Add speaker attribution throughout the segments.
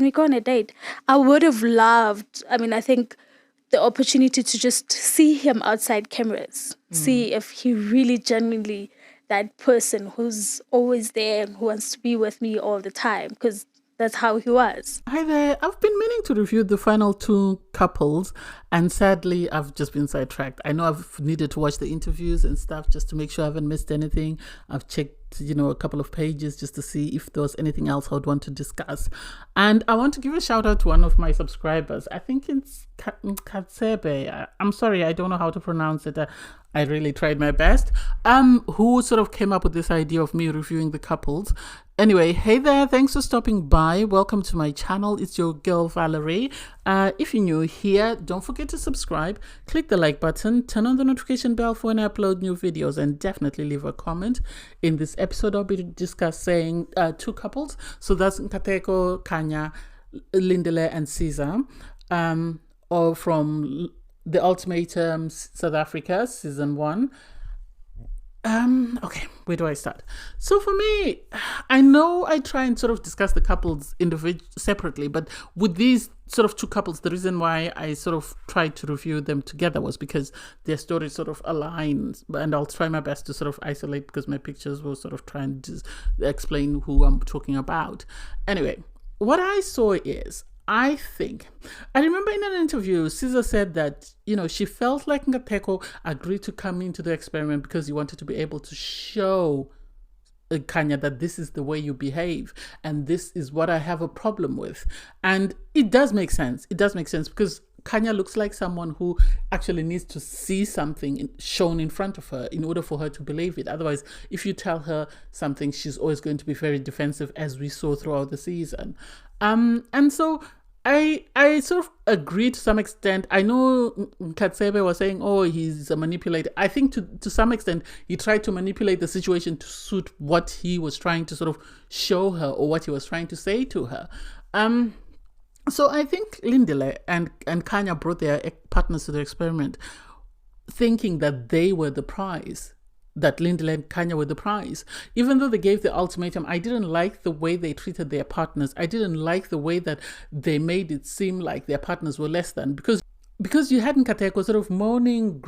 Speaker 1: we go on a date, I would have loved, I think the opportunity to just see him outside cameras, see if he really genuinely that person who's always there and who wants to be with me all the time, because that's how he was.
Speaker 2: Hi there. I've been meaning to review the final two couples, and sadly, I've just been sidetracked. I know I've needed to watch the interviews and stuff just to make sure I haven't missed anything. I've checked, a couple of pages just to see if there was anything else I would want to discuss. And I want to give a shout out to one of my subscribers. I think it's Katsebe. I'm sorry, I don't know how to pronounce it. I really tried my best. Who sort of came up with this idea of me reviewing the couples. Anyway, hey there, thanks for stopping by. Welcome to my channel. It's your girl Valerie. If you're new here, don't forget to subscribe, click the like button, turn on the notification bell for when I upload new videos, and definitely leave a comment. In this episode, I'll be discussing two couples. So that's Nkateko, Kanya, Lindile, and Caesar, all from the Ultimatum South Africa, season 1. Okay, where do I start? So for me, I know I try and sort of discuss the couples separately, but with these sort of two couples, the reason why I sort of tried to review them together was because their stories sort of align, and I'll try my best to sort of isolate because my pictures will sort of try and explain who I'm talking about. Anyway, what I saw is, I remember in an interview, Caesar said that, she felt like Nkateko agreed to come into the experiment because he wanted to be able to show Kanya that this is the way you behave and this is what I have a problem with. And it does make sense. It does make sense because Kanya looks like someone who actually needs to see something shown in front of her in order for her to believe it. Otherwise, if you tell her something, she's always going to be very defensive, as we saw throughout the season. And so I sort of agree to some extent. I know Katsebe was saying, oh, he's a manipulator. I think to some extent, he tried to manipulate the situation to suit what he was trying to sort of show her or what he was trying to say to her. So I think Lindile and Kanya brought their partners to the experiment thinking that they were the prize, that Lindile and Kanya were the prize. Even though they gave the ultimatum, I didn't like the way they treated their partners. I didn't like the way that they made it seem like their partners were less than, because you had Nkateko sort of moaning,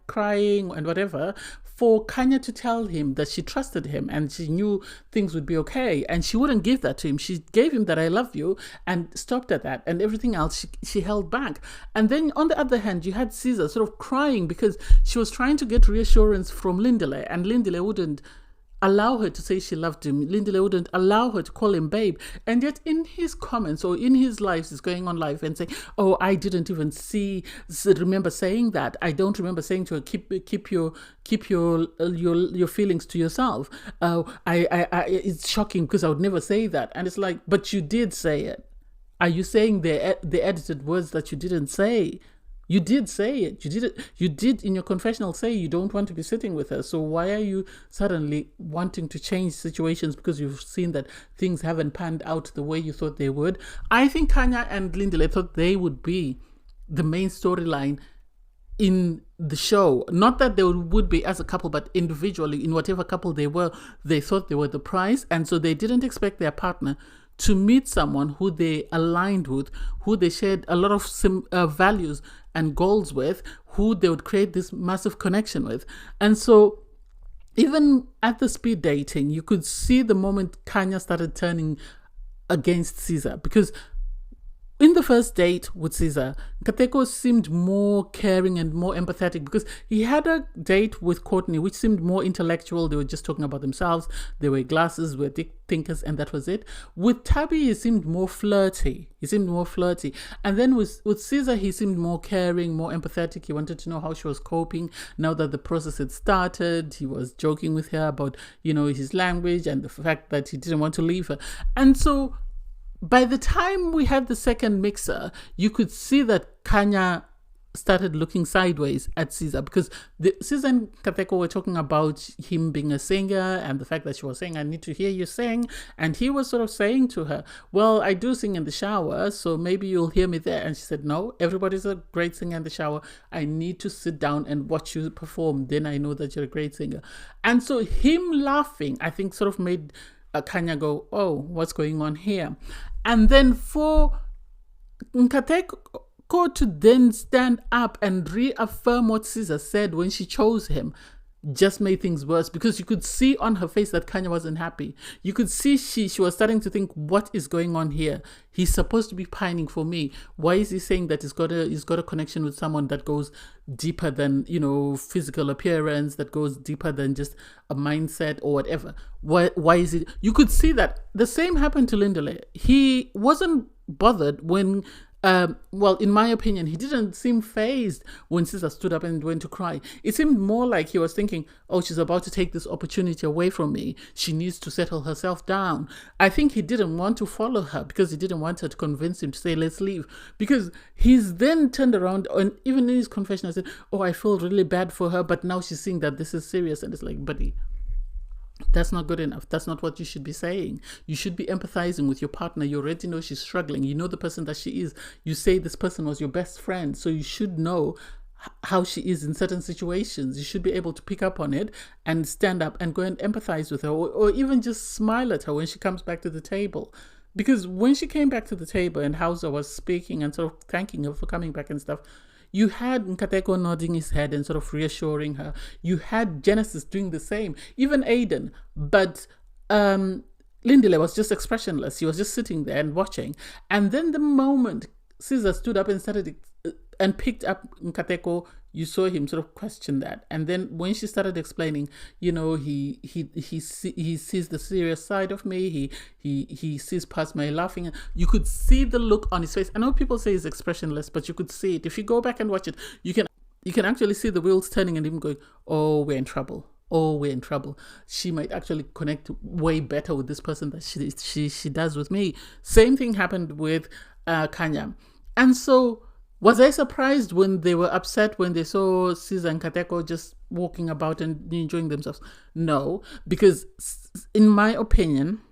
Speaker 2: crying and whatever, for Kanya to tell him that she trusted him and she knew things would be okay, and she wouldn't give that to him. She gave him that I love you and stopped at that, and everything else she held back. And then on the other hand, you had Caesar sort of crying because she was trying to get reassurance from Lindile, and Lindile wouldn't allow her to say she loved him. Lindile wouldn't allow her to call him babe. And yet in his comments or in his life, he's going on live and saying, oh, I didn't even remember saying that. I don't remember saying to her, keep your feelings to yourself. It's shocking because I would never say that. And it's like, but you did say it. Are you saying the edited words that you didn't say? You did say it. You did in your confessional say you don't want to be sitting with her. So why are you suddenly wanting to change situations because you've seen that things haven't panned out the way you thought they would? I think Kanya and Lindile thought they would be the main storyline in the show. Not that they would be as a couple, but individually, in whatever couple they were, they thought they were the prize. And so they didn't expect their partner to meet someone who they aligned with, who they shared a lot of values and goals with, who they would create this massive connection with. And so even at the speed dating, you could see the moment Kanya started turning against Caesar, because in the first date with Caesar, Nkateko seemed more caring and more empathetic because he had a date with Courtney which seemed more intellectual. They were just talking about themselves. They were glasses, were dick thinkers, and that was it. With Tabby, he seemed more flirty. And then with Caesar, he seemed more caring, more empathetic. He wanted to know how she was coping now that the process had started. He was joking with her about, his language and the fact that he didn't want to leave her. And so by the time we had the second mixer, you could see that Kanya started looking sideways at Caesar, because Caesar and Nkateko were talking about him being a singer and the fact that she was saying, I need to hear you sing. And he was sort of saying to her, well, I do sing in the shower, so maybe you'll hear me there. And she said, no, everybody's a great singer in the shower. I need to sit down and watch you perform. Then I know that you're a great singer. And so him laughing, I think, sort of made Kanya go, oh, what's going on here? And then for Nkateko to then stand up and reaffirm what Caesar said when she chose him just made things worse, because you could see on her face that Kanya wasn't happy. You could see she was starting to think, what is going on here? He's supposed to be pining for me. Why is he saying that he's got a connection with someone that goes deeper than, physical appearance, that goes deeper than just a mindset or whatever? Why is it? You could see that the same happened to Lindele. He wasn't bothered when in my opinion, he didn't seem fazed when Caesar stood up and went to cry. It seemed more like he was thinking, oh, she's about to take this opportunity away from me. She needs to settle herself down. I think he didn't want to follow her because he didn't want her to convince him to say, let's leave. Because he's then turned around, and even in his confession, I said, oh, I feel really bad for her, but now she's seeing that this is serious. And it's like, buddy, that's not good enough. That's not what you should be saying. You should be empathizing with your partner. You already know she's struggling. You know the person that she is. You say this person was your best friend, so you should know how she is in certain situations. You should be able to pick up on it and stand up and go and empathize with her, or even just smile at her when she comes back to the table. Because when she came back to the table and Hauser was speaking and sort of thanking her for coming back and stuff, you had Nkateko nodding his head and sort of reassuring her. You had Genesis doing the same, even Aiden. But Lindele was just expressionless. He was just sitting there and watching. And then the moment Caesar stood up and started and picked up Nkateko, you saw him sort of question that. And then when she started explaining, he sees the serious side of me. He sees past my laughing. You could see the look on his face. I know people say he's expressionless, but you could see it. If you go back and watch it, you can actually see the wheels turning and him going, oh, we're in trouble. Oh, we're in trouble. She might actually connect way better with this person that she does with me. Same thing happened with Kanya. And so was I surprised when they were upset when they saw Caesar and Nkateko just walking about and enjoying themselves? No, because in my opinion,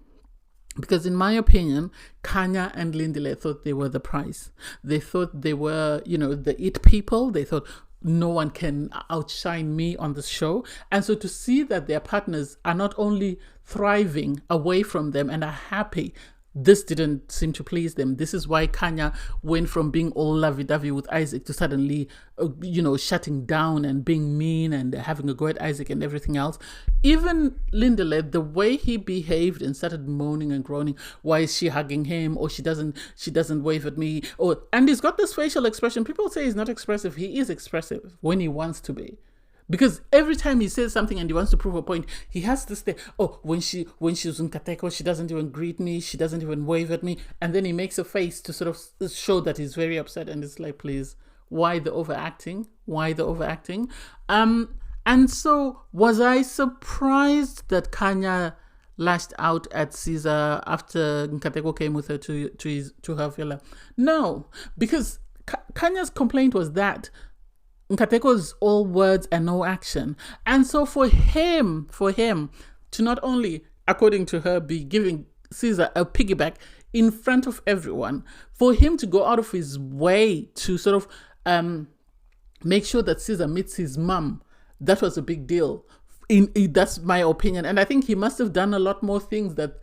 Speaker 2: Kanya and Lindele thought they were the prize. They thought they were, the it people. They thought no one can outshine me on this show. And so to see that their partners are not only thriving away from them and are happy, this didn't seem to please them. This is why Kanya went from being all lovey-dovey with Isaac to suddenly, shutting down and being mean and having a go at Isaac and everything else. Even Lindele, the way he behaved and started moaning and groaning, why is she hugging him? Or she doesn't wave at me. And he's got this facial expression. People say he's not expressive. He is expressive when he wants to be. Because every time he says something and he wants to prove a point, he has to stay. Oh, when she's in Nkateko, she doesn't even greet me. She doesn't even wave at me. And then he makes a face to sort of show that he's very upset. And it's like, please, why the overacting? Why the overacting? And so was I surprised that Kanya lashed out at Caesar after Nkateko came with her to her villa? No, because Kanya's complaint was that Nkateko's all words and no action. And so for him to not only, according to her, be giving Caesar a piggyback in front of everyone, for him to go out of his way to sort of make sure that Caesar meets his mum, that was a big deal. That's my opinion. And I think he must have done a lot more things that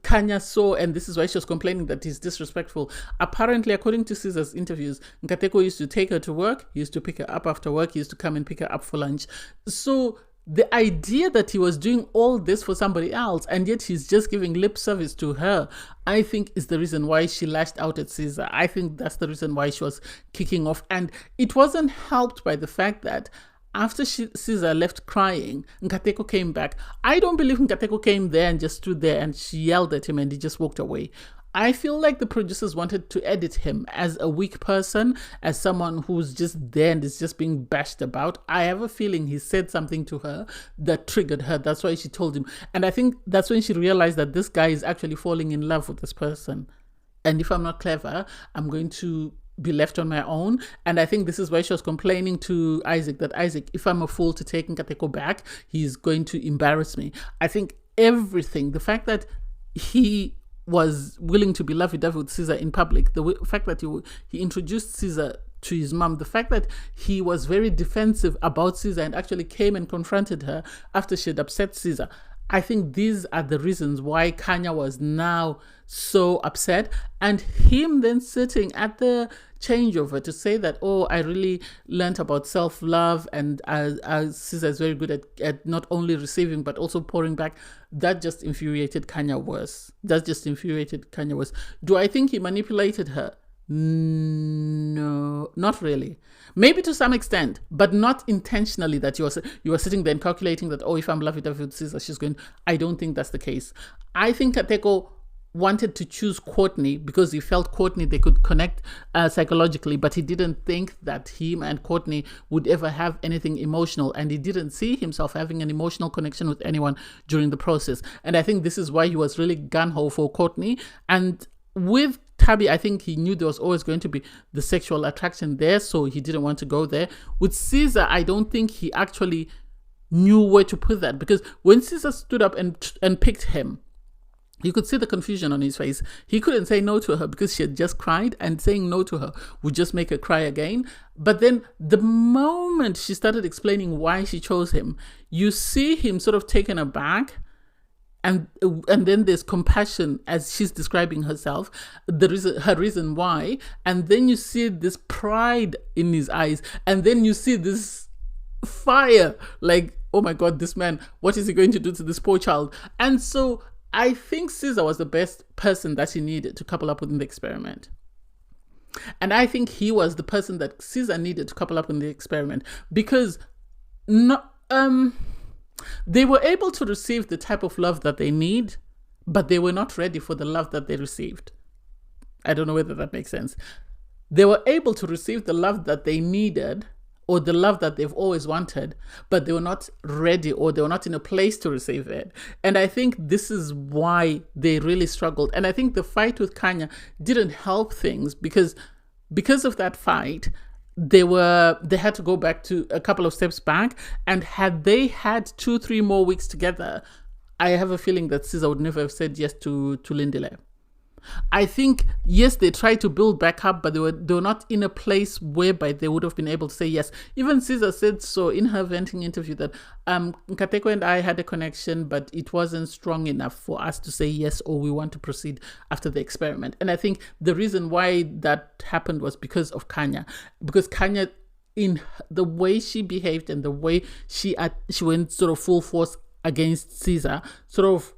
Speaker 2: Kanya saw, and this is why she was complaining that he's disrespectful. Apparently, according to Caesar's interviews, Nkateko used to take her to work, he used to pick her up after work, he used to come and pick her up for lunch. So the idea that he was doing all this for somebody else and yet he's just giving lip service to her, I think is the reason why she lashed out at Caesar. I think that's the reason why she was kicking off. And it wasn't helped by the fact that after Caesar left crying, Nkateko came back. I don't believe Nkateko came there and just stood there and she yelled at him and he just walked away. I feel like the producers wanted to edit him as a weak person, as someone who's just there and is just being bashed about. I have a feeling he said something to her that triggered her. That's why she told him. And I think that's when she realized that this guy is actually falling in love with this person. And if I'm not clever, I'm going to be left on my own. And I think this is why she was complaining to Isaac that, Isaac, if I'm a fool to take Nkateko back, he's going to embarrass me. I think everything, the fact that he was willing to be lovey-dovey with Caesar in public, the fact that he introduced Caesar to his mom, the fact that he was very defensive about Caesar and actually came and confronted her after she had upset Caesar, I think these are the reasons why Kanya was now so upset. And him then sitting at the changeover to say that, oh, I really learned about self-love, and Caesar is very good at not only receiving but also pouring back. That just infuriated Kanya worse. Do I think he manipulated her? No, not really. Maybe to some extent, but not intentionally, that you were sitting there and calculating that, oh, if I'm lovey-dovey with Caesar, she's going. I don't think that's the case. I think Kateko wanted to choose Courtney because he felt Courtney, they could connect psychologically, but he didn't think that him and Courtney would ever have anything emotional, and he didn't see himself having an emotional connection with anyone during the process. And I think this is why he was really gung-ho for Courtney. And with Tabby, I think he knew there was always going to be the sexual attraction there, so he didn't want to go there. With Caesar, I don't think he actually knew where to put that, because when Caesar stood up and picked him, you could see the confusion on his face. He couldn't say no to her because she had just cried, and saying no to her would just make her cry again. But then the moment she started explaining why she chose him, you see him sort of taken aback. And then there's compassion as she's describing herself, her reason why. And then you see this pride in his eyes. And then you see this fire, like, oh my God, this man, what is he going to do to this poor child? And so I think Caesar was the best person that she needed to couple up with in the experiment. And I think he was the person that Caesar needed to couple up in the experiment, because they were able to receive the type of love that they need, but they were not ready for the love that they received. I don't know whether that makes sense. They were able to receive the love that they needed, or the love that they've always wanted, but they were not ready, or they were not in a place to receive it. And I think this is why they really struggled. And I think the fight with Kanya didn't help things, because of that fight, they had to go back to a couple of steps back. And had they had 2-3 more weeks together, I have a feeling that Caesar would never have said yes to Lindile. I think, yes, they tried to build back up, but they were not in a place whereby they would have been able to say yes. Even Caesar said so in her venting interview that Nkateko and I had a connection, but it wasn't strong enough for us to say yes, or we want to proceed after the experiment. And I think the reason why that happened was because of Kanya. Because Kanya, in the way she behaved and the way she went sort of full force against Caesar, sort of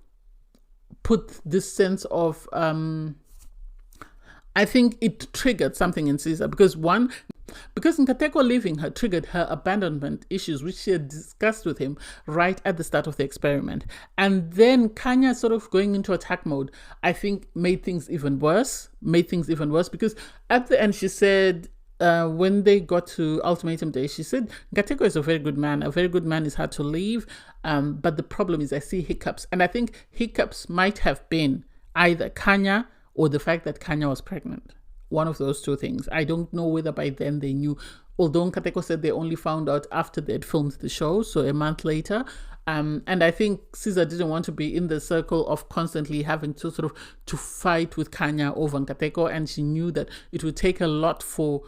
Speaker 2: put this sense of I think it triggered something in Caesar, because Nkateko leaving her triggered her abandonment issues, which she had discussed with him right at the start of the experiment. And then Kanya sort of going into attack mode, I think made things even worse, because at the end she said, when they got to Ultimatum Day, she said, Nkateko is a very good man. A very good man is hard to leave. But the problem is I see hiccups. And I think hiccups might have been either Kanya or the fact that Kanya was pregnant. One of those two things. I don't know whether by then they knew. Although Nkateko said they only found out after they'd filmed the show, so a month later. And I think Caesar didn't want to be in the circle of constantly having to sort of to fight with Kanya over Nkateko. And she knew that it would take a lot for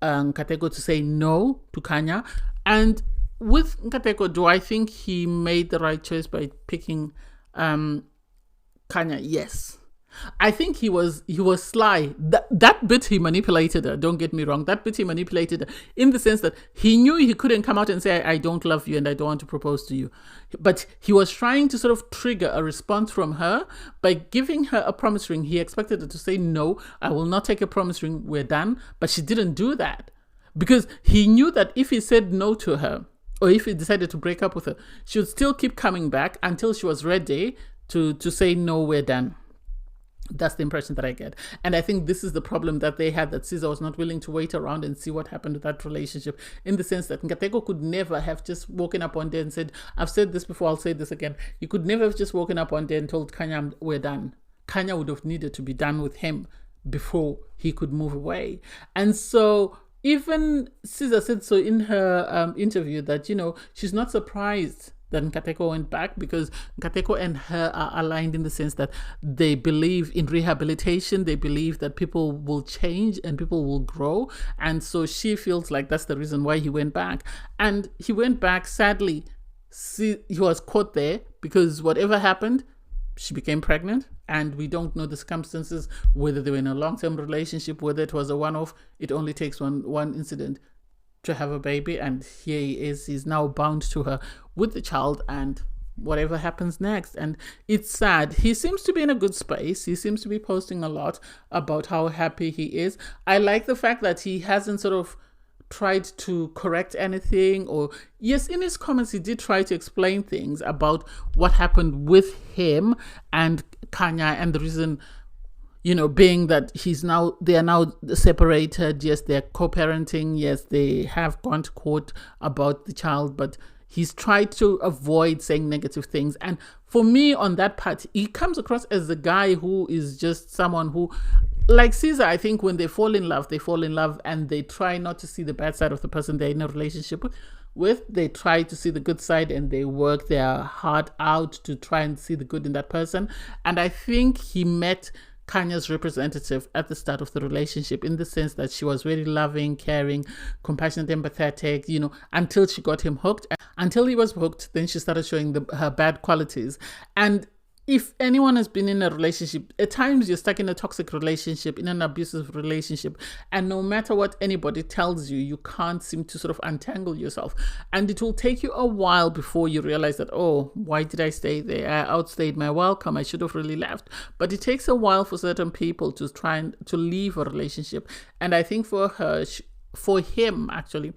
Speaker 2: Nkateko to say no to Kanya. And with Nkateko, do I think he made the right choice by picking Kanya? Yes. I think he was sly. That bit he manipulated her, don't get me wrong. That bit he manipulated her in the sense that he knew he couldn't come out and say, I don't love you and I don't want to propose to you. But he was trying to sort of trigger a response from her by giving her a promise ring. He expected her to say, no, I will not take a promise ring, we're done. But she didn't do that, because he knew that if he said no to her, or if he decided to break up with her, she would still keep coming back until she was ready to say, no, we're done. That's the impression that I get. And I think this is the problem that they had, that Caesar was not willing to wait around and see what happened to that relationship, in the sense that Nkateko could never have just woken up one day and said, I've said this before, I'll say this again. You could never have just woken up one day and told Kanya, we're done. Kanya would have needed to be done with him before he could move away. And so even Caesar said so in her interview that, she's not surprised that Nkateko went back, because Nkateko and her are aligned in the sense that they believe in rehabilitation. They believe that people will change and people will grow. And so she feels like that's the reason why he went back. And he went back, sadly, he was caught there, because whatever happened, she became pregnant, and we don't know the circumstances, whether they were in a long-term relationship, whether it was a one-off. It only takes one incident to have a baby, and here he is. He's now bound to her with the child, and whatever happens next. And it's sad. He seems to be in a good space. He seems to be posting a lot about how happy he is. I like the fact that he hasn't sort of tried to correct anything, or yes, in his comments he did try to explain things about what happened with him and Kanya, and the reason, being that they are now separated. Yes, they're co-parenting. Yes, they have gone to court about the child, but he's tried to avoid saying negative things. And for me, on that part, he comes across as the guy who is just someone who, like Caesar, I think when they fall in love, and they try not to see the bad side of the person they're in a relationship with. They try to see the good side, and they work their heart out to try and see the good in that person. And I think he met Kanya's representative at the start of the relationship, in the sense that she was very loving, caring, compassionate, empathetic, until she got him hooked. Until he was hooked, then she started showing her bad qualities. And if anyone has been in a relationship, at times you're stuck in a toxic relationship, in an abusive relationship, and no matter what anybody tells you, you can't seem to sort of untangle yourself. And it will take you a while before you realize that, oh, why did I stay there? I outstayed my welcome. I should have really left. But it takes a while for certain people to try and to leave a relationship. And I think for him, actually,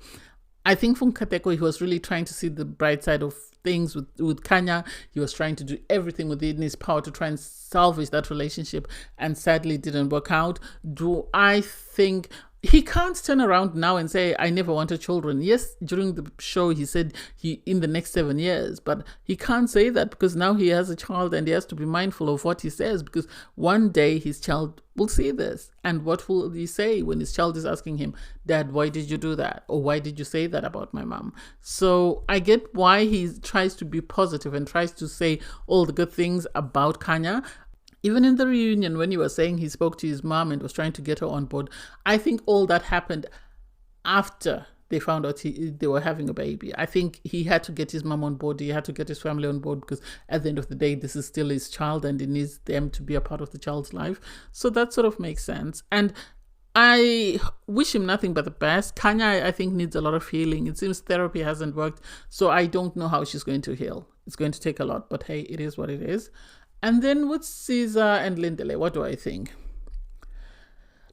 Speaker 2: I think from Nkateko, he was really trying to see the bright side of things with Kanya. He was trying to do everything within his power to try and salvage that relationship, and sadly didn't work out. Do I think he can't turn around now and say, I never wanted children? Yes, during the show he said in the next 7 years, but he can't say that, because now he has a child, and he has to be mindful of what he says, because one day his child will see this. And what will he say when his child is asking him, Dad, why did you do that? Or why did you say that about my mom? So I get why he tries to be positive and tries to say all the good things about Kanya. Even in the reunion, when he was saying he spoke to his mom and was trying to get her on board, I think all that happened after they found out they were having a baby. I think he had to get his mom on board. He had to get his family on board, because at the end of the day, this is still his child, and he needs them to be a part of the child's life. So that sort of makes sense. And I wish him nothing but the best. Kanya, I think, needs a lot of healing. It seems therapy hasn't worked, so I don't know how she's going to heal. It's going to take a lot, but hey, it is what it is. And then with Caesar and Lindele, what do I think?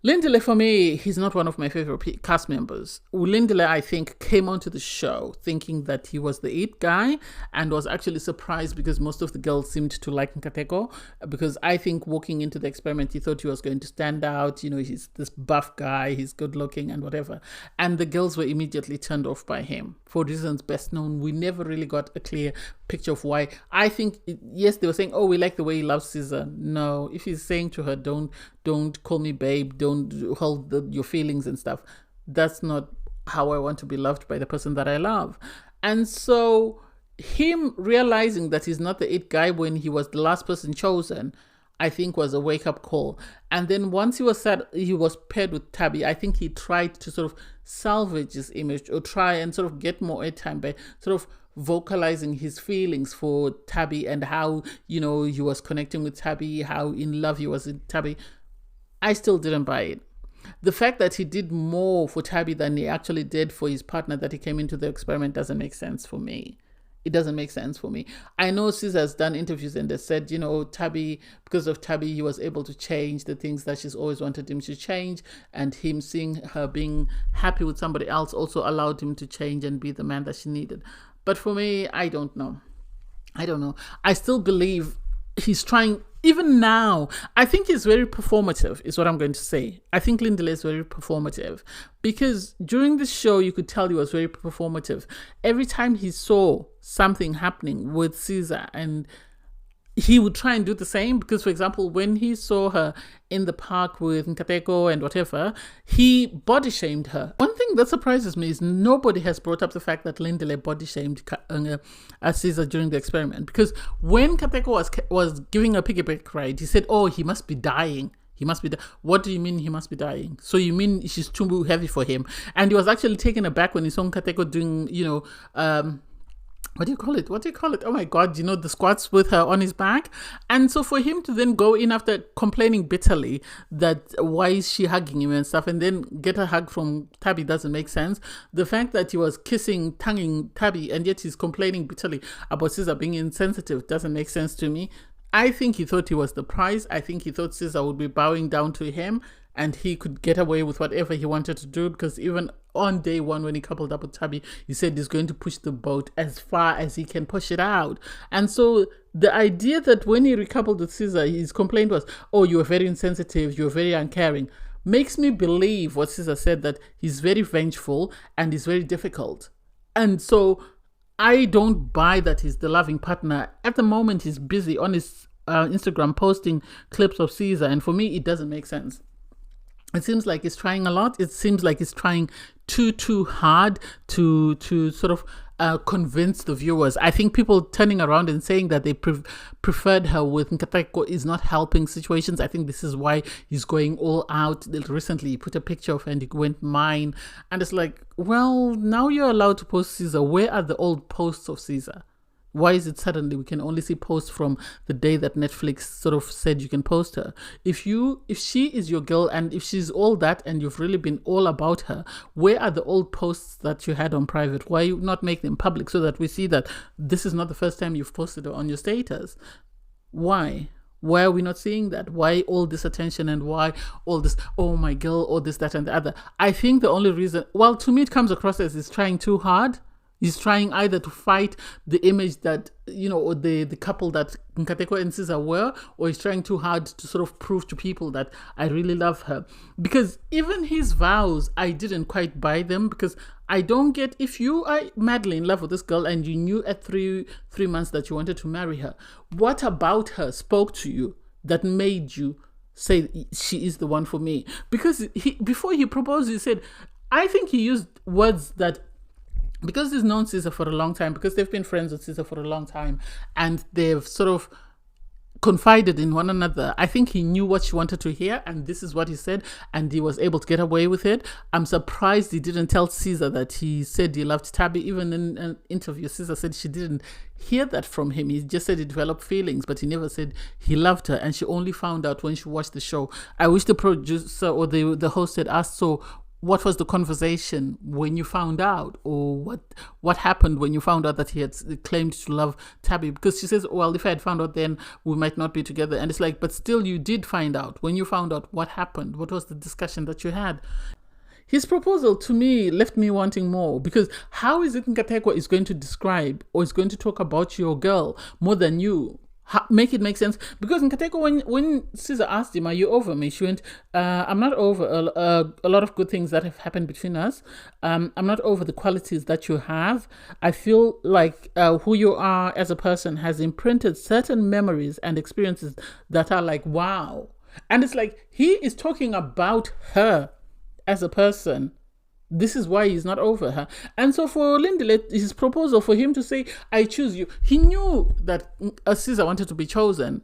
Speaker 2: Lindele, for me, he's not one of my favorite cast members. Lindele, I think, came onto the show thinking that he was the it guy, and was actually surprised because most of the girls seemed to like Nkateko, because I think walking into the experiment, he thought he was going to stand out. He's this buff guy, he's good looking and whatever. And the girls were immediately turned off by him for reasons best known. We never really got a clear picture of why. I think, yes, they were saying, oh, we like the way he loves Caesar. No, if he's saying to her, don't call me babe, don't hold your feelings and stuff, that's not how I want to be loved by the person that I love. And so him realizing that he's not the it guy when he was the last person chosen, I think was a wake-up call. And then once he was paired with Tabby, I think he tried to sort of salvage his image, or try and sort of get more airtime by sort of vocalizing his feelings for Tabby, and how, he was connecting with Tabby, how in love he was with Tabby. I still didn't buy it. The fact that he did more for Tabby than he actually did for his partner that he came into the experiment doesn't make sense for me. It doesn't make sense for me. I know Caesar has done interviews and they said, Tabby, because of Tabby, he was able to change the things that she's always wanted him to change. And him seeing her being happy with somebody else also allowed him to change and be the man that she needed. But for me, I don't know. I still believe he's trying. Even now, I think he's very performative, is what I'm going to say. I think Lindele is very performative, because during the show, you could tell he was very performative. Every time he saw something happening with Caesar, and he would try and do the same, because, for example, when he saw her in the park with Nkateko and whatever, he body shamed her. One thing that surprises me is nobody has brought up the fact that Lindele body shamed Caesar during the experiment, because when Nkateko was giving a piggyback ride, he said, oh, he must be dying. What do you mean he must be dying? So you mean she's too heavy for him? And he was actually taken aback when he saw Nkateko doing, what do you call it? What do you call it? Oh my God, the squats with her on his back. And so for him to then go in after complaining bitterly that why is she hugging him and stuff, and then get a hug from Tabby doesn't make sense. The fact that he was tonguing Tabby, and yet he's complaining bitterly about Caesar being insensitive doesn't make sense to me. I think he thought he was the prize. I think he thought Caesar would be bowing down to him and he could get away with whatever he wanted to do, because even on day one, when he coupled up with Tabby, he said he's going to push the boat as far as he can push it out. And so the idea that when he recoupled with Caesar, his complaint was, oh, you were very insensitive, you were very uncaring, makes me believe what Caesar said, that he's very vengeful and he's very difficult. And so I don't buy that he's the loving partner. At the moment, he's busy on his Instagram posting clips of Caesar, and for me, it doesn't make sense. It seems like he's trying a lot. It seems like he's trying too hard to sort of convince the viewers. I think people turning around and saying that they preferred her with Nkateko is not helping situations. I think this is why he's going all out. Recently, he put a picture of her and he went mine. And it's like, well, now you're allowed to post Caesar. Where are the old posts of Caesar? Why is it suddenly we can only see posts from the day that Netflix sort of said you can post her? If she is your girl and if she's all that and you've really been all about her, where are the old posts that you had on private? Why you not make them public so that we see that this is not the first time you've posted her on your status? Why? Why are we not seeing that? Why all this attention and why all this, oh my girl, all this, that and the other? I think the only reason, well, to me it comes across as he's trying too hard. He's trying either to fight the image that, or the couple that Nkateko and Caesar were, or he's trying too hard to sort of prove to people that I really love her. Because even his vows, I didn't quite buy them, because I don't get, if you are madly in love with this girl and you knew at three months that you wanted to marry her, what about her spoke to you that made you say she is the one for me? Because before he proposed, he said, I think he used words that, because he's known Caesar for a long time, because they've been friends with Caesar for a long time, and they've sort of confided in one another, I think he knew what she wanted to hear, and this is what he said, and he was able to get away with it. I'm surprised he didn't tell Caesar that he said he loved Tabby. Even in an interview, Caesar said she didn't hear that from him. He just said he developed feelings, but he never said he loved her, and she only found out when she watched the show. I wish the producer or the host had asked, so what was the conversation when you found out, or what happened when you found out that he had claimed to love Tabby? Because she says, well, if I had found out then, we might not be together. And it's like, but still you did find out. When you found out, what happened? What was the discussion that you had? His proposal to me left me wanting more, because how is it Nkateko is going to describe or is going to talk about your girl more than you? Make it make sense. Because in Nkateko, when Caesar asked him, are you over me? She went, I'm not over a lot of good things that have happened between us. I'm not over the qualities that you have. I feel like who you are as a person has imprinted certain memories and experiences that are like, wow. And it's like, he is talking about her as a person. This is why he's not over her. And so for Lindile, his proposal for him to say, I choose you, he knew that Caesar wanted to be chosen.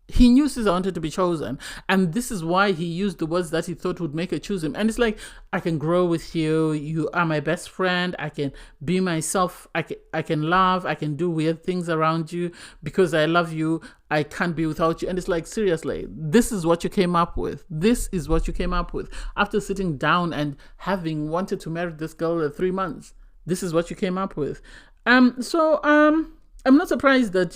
Speaker 2: He knew Caesar wanted to be chosen. And this is why he used the words that he thought would make her choose him. And it's like, I can grow with you. You are my best friend. I can be myself. I can laugh. I can do weird things around you. Because I love you, I can't be without you. And it's like, seriously, this is what you came up with. This is what you came up with. After sitting down and having wanted to marry this girl at 3 months, this is what you came up with. So I'm not surprised that,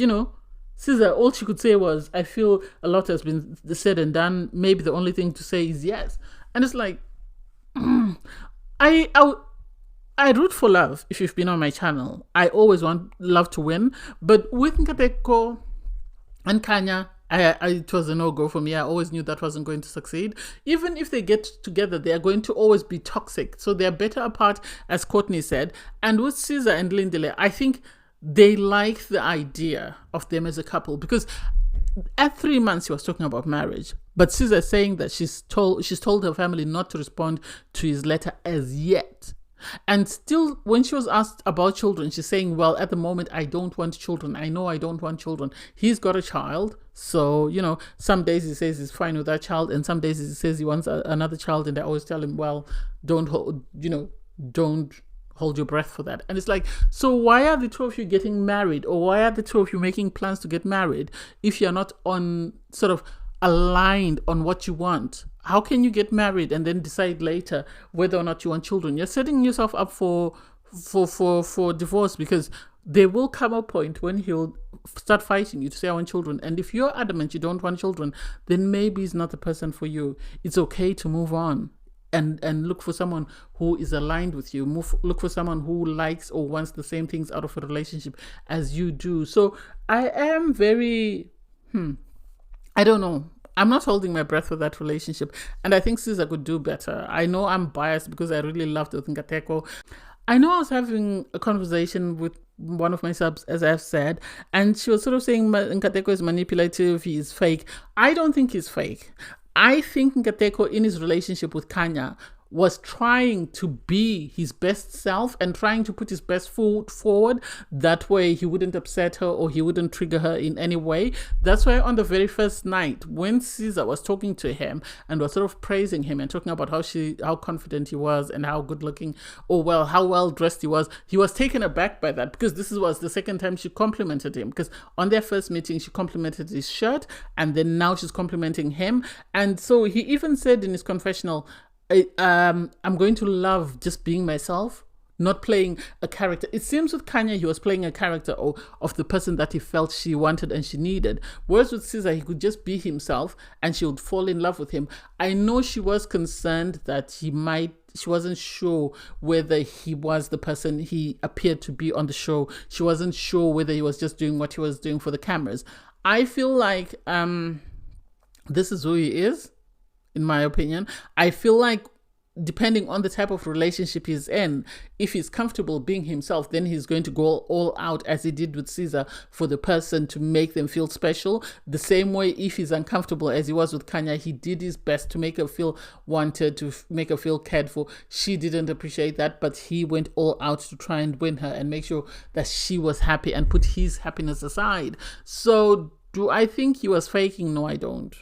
Speaker 2: Caesar, all she could say was, I feel a lot has been said and done. Maybe the only thing to say is yes. And it's like, I root for love. If you've been on my channel, I always want love to win. But with Nkateko and Kanya, it was a no-go for me. I always knew that wasn't going to succeed. Even if they get together, they are going to always be toxic. So they're better apart, as Courtney said. And with Caesar and Lindile, I think they like the idea of them as a couple, because at 3 months he was talking about marriage, but Caesar is saying that she's told her family not to respond to his letter as yet. And still, when she was asked about children, she's saying, well, at the moment, I don't want children. I know I don't want children. He's got a child. So, some days he says he's fine with that child, and some days he says he wants another child. And I always tell him, well, don't hold your breath for that. And it's like, so why are the two of you getting married, or why are the two of you making plans to get married if you're not on sort of aligned on what you want? How can you get married and then decide later whether or not you want children? You're setting yourself up for divorce, because there will come a point when he'll start fighting you to say, I want children. And if you're adamant you don't want children, then maybe he's not the person for you. It's okay to move on and look for someone who is aligned with you. Look for someone who likes or wants the same things out of a relationship as you do. So I am very, I don't know. I'm not holding my breath for that relationship. And I think Caesar could do better. I know I'm biased because I really loved Nkateko. I know I was having a conversation with one of my subs, as I've said, and she was sort of saying Nkateko is manipulative, he's fake. I don't think he's fake. I think Nkateko, in his relationship with Kanya, was trying to be his best self and trying to put his best foot forward. That way he wouldn't upset her or he wouldn't trigger her in any way. That's why on the very first night, when Caesar was talking to him and was sort of praising him and talking about how confident he was and how good looking, or how well dressed he was taken aback by that, because this was the second time she complimented him. Because on their first meeting she complimented his shirt, and then now she's complimenting him. And so he even said in his confessional, I'm going to love just being myself, not playing a character. It seems with Kanya he was playing a character of the person that he felt she wanted and she needed, whereas with Caesar he could just be himself and she would fall in love with him. I know she was concerned that she wasn't sure whether he was the person he appeared to be on the show. She wasn't sure whether he was just doing what he was doing for the cameras. I feel like this is who he is. In my opinion, I feel like depending on the type of relationship he's in, if he's comfortable being himself, then he's going to go all out, as he did with Caesar, for the person to make them feel special. The same way, if he's uncomfortable, as he was with Kanya, he did his best to make her feel wanted, to make her feel cared for. She didn't appreciate that, but he went all out to try and win her and make sure that she was happy and put his happiness aside. So do I think he was faking? No, I don't.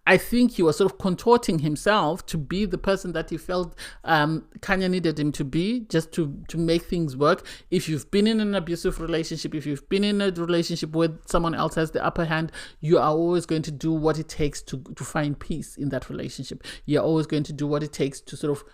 Speaker 2: I think he was sort of contorting himself to be the person that he felt Kanya needed him to be, just to make things work. If you've been in an abusive relationship, if you've been in a relationship where someone else has the upper hand, you are always going to do what it takes to find peace in that relationship. You're always going to do what it takes to sort of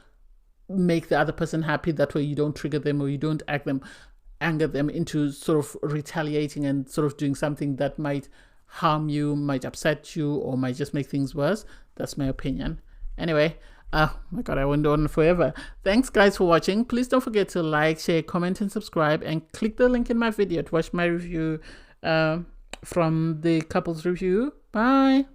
Speaker 2: make the other person happy. That way you don't trigger them or you don't anger them into sort of retaliating and sort of doing something that might harm you, might upset you, or might just make things worse. That's my opinion. Anyway, oh my god, I went on forever. Thanks guys for watching. Please don't forget to like, share, comment, and subscribe, and click the link in my video to watch my review from the couples review. Bye.